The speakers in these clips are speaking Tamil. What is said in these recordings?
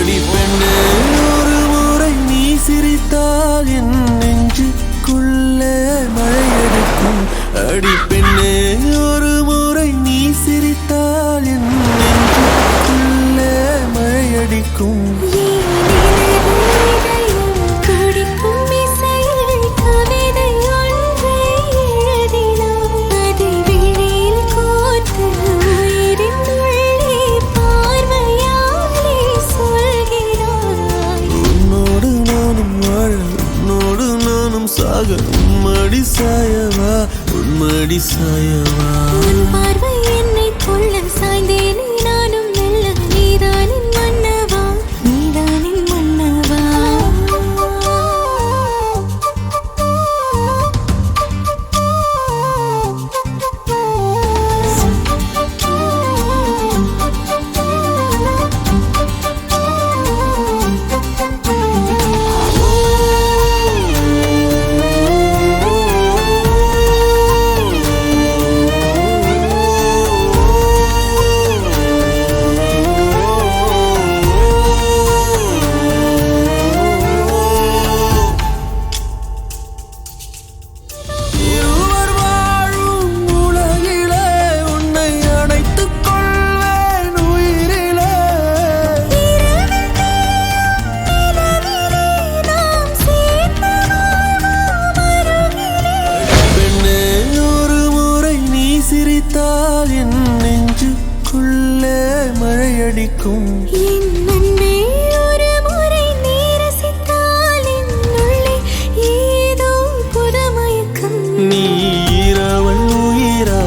அடி பெண்ணே ஒரு முறை நீ சிரித்தால் என் நெஞ்சுக்குள்ளே மழையடிக்கும். அடி பெண்ணே ஒரு முறை நீ சிரித்தால் என் நெஞ்சுக்குள்ளே மழையடிக்கும். உன்மடி சாயவா உன்மடி சாயவா உன் பார்வை என்னை கொள்ள சாய்ந்தேனே நானும் மெல்ல நீதானின் மன்னவா நீதானின் மன்னவா சிரித்தால் என் நெஞ்சுக்குள்ளே மழையடிக்கும். என் அன்பே ஒரு முறை நீ ரசித்தால் என் உள்ளே ஏதோ புதுமயக்கம். நீ இரவல் உயிரா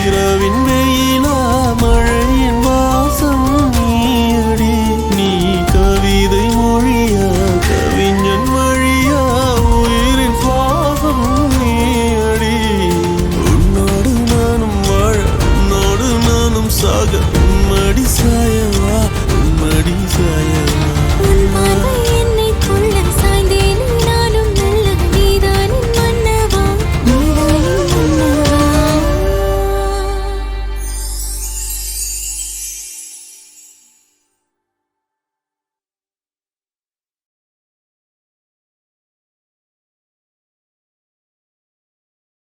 இரவின் வெயிலா மழையின் வாசம் நீயடி. நீ கவிதை மொழியா கவிஞன் வழியா உயிரின் சுவாசம் நீயடி. உன்னோடு நானும் வாழ உன்னோடு நானும் சாக